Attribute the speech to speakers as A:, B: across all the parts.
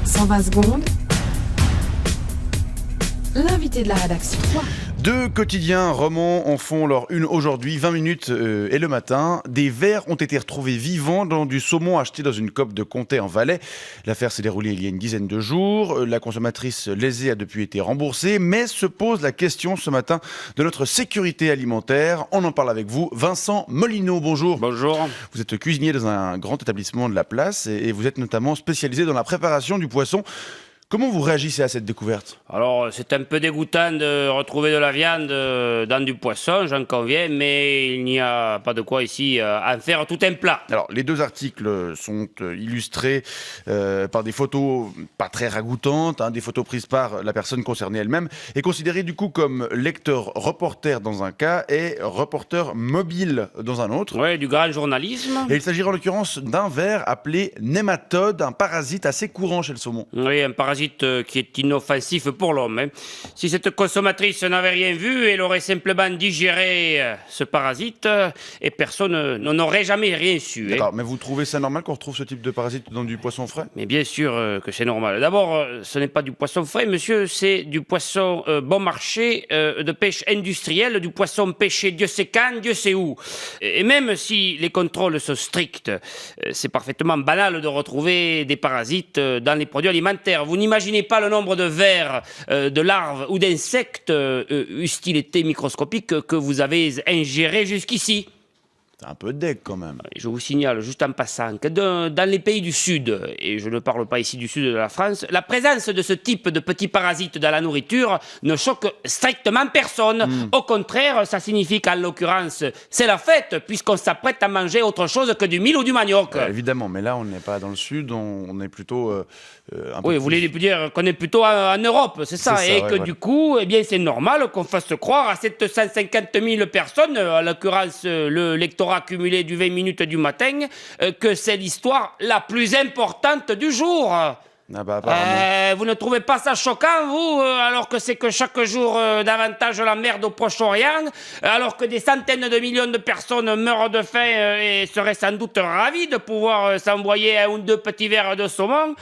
A: 120 secondes. L'invité de la rédaction.
B: Deux quotidiens romans en font leur une aujourd'hui, 20 minutes et le matin. Des vers ont été retrouvés vivants dans du saumon acheté dans une coop de Comté en Valais. L'affaire s'est déroulée il y a une dizaine de jours. La consommatrice lésée a depuis été remboursée, mais se pose la question ce matin de notre sécurité alimentaire. On en parle avec vous, Vincent Molyneux. Bonjour.
C: Bonjour.
B: Vous êtes cuisinier dans un grand établissement de la place et vous êtes notamment spécialisé dans la préparation du poisson. Comment vous réagissez à cette découverte ?
C: Alors, c'est un peu dégoûtant de retrouver de la viande dans du poisson, j'en conviens, mais il n'y a pas de quoi ici en faire tout un plat.
B: Alors, les deux articles sont illustrés par des photos pas très ragoûtantes, des photos prises par la personne concernée elle-même, et considérées du coup comme lecteur-reporter dans un cas et reporter mobile dans un autre.
C: Oui, du grand journalisme.
B: Et il s'agirait en l'occurrence d'un ver appelé nématode, un parasite assez courant chez le saumon.
C: Oui, un parasite qui est inoffensif pour l'homme. Si cette consommatrice n'avait rien vu, elle aurait simplement digéré ce parasite et personne n'en aurait jamais rien su.
B: D'accord, mais vous trouvez ça normal qu'on retrouve ce type de parasite dans du poisson frais ?
C: Mais bien sûr que c'est normal. D'abord, ce n'est pas du poisson frais, monsieur, c'est du poisson bon marché, de pêche industrielle, du poisson pêché Dieu sait quand, Dieu sait où. Et même si les contrôles sont stricts, c'est parfaitement banal de retrouver des parasites dans les produits alimentaires. Vous n'imaginez pas le nombre de vers, de larves ou d'insectes, eussent-ils été microscopiques, que vous avez ingérés jusqu'ici.
B: C'est un peu deg quand même.
C: Je vous signale, juste en passant, que dans les pays du Sud, et je ne parle pas ici du Sud de la France, la présence de ce type de petits parasites dans la nourriture ne choque strictement personne. Au contraire, ça signifie qu'en l'occurrence, c'est la fête, puisqu'on s'apprête à manger autre chose que du mil ou du manioc.
B: Évidemment, mais là, on n'est pas dans le Sud, on est plutôt un peu
C: Oui, vous voulez dire qu'on est plutôt en Europe, c'est ça,
B: C'est ça,
C: et que du coup, eh bien, c'est normal qu'on fasse croire à 750 000 personnes, en l'occurrence le lectorat cumulé du 20 minutes du matin, que c'est l'histoire la plus importante du jour.
B: Ah bah, apparemment.
C: Vous ne trouvez pas ça choquant, vous, alors que c'est que chaque jour davantage la merde au Proche-Orient, alors que des centaines de millions de personnes meurent de faim et seraient sans doute ravis de pouvoir s'envoyer un ou deux petits verres de saumon.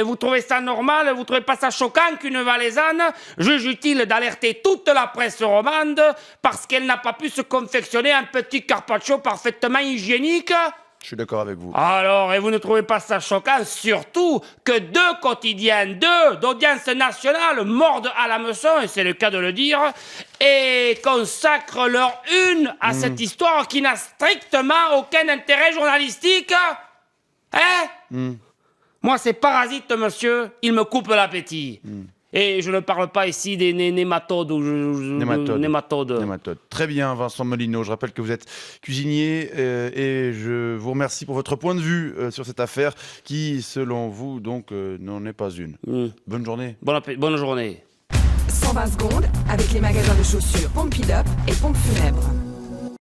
C: Vous trouvez ça normal? Vous trouvez pas ça choquant qu'une Valaisanne juge utile d'alerter toute la presse romande parce qu'elle n'a pas pu se confectionner un petit carpaccio parfaitement hygiénique?
B: Je suis d'accord avec vous.
C: Alors, et vous ne trouvez pas ça choquant, surtout, que deux quotidiens, deux d'audience nationale, mordent à l'hameçon, et c'est le cas de le dire, et consacrent leur une à cette histoire qui n'a strictement aucun intérêt journalistique? Moi, ces parasites, monsieur, ils me coupent l'appétit. Et je ne parle pas ici des nématodes ou nématodes.
B: Très bien, Vincent Molyneux. Je rappelle que vous êtes cuisinier et je vous remercie pour votre point de vue sur cette affaire qui, selon vous, donc, n'en est pas une. Bonne journée.
C: Bonne journée.
A: 120 secondes avec les magasins de chaussures Pompidop et Pompe Funèbre.